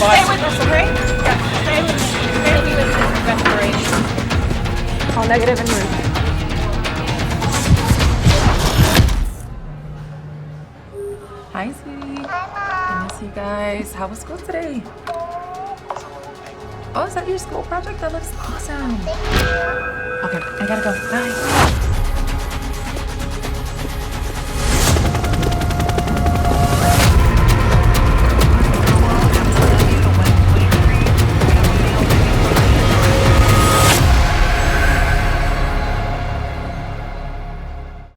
Stay with us, okay? Yeah, stay with us. Stay with us. Respiration. All negative and move. Hi, sweetie. I miss you guys. How was school today? Oh, is that your school project? That looks awesome. Okay, I gotta go. Bye.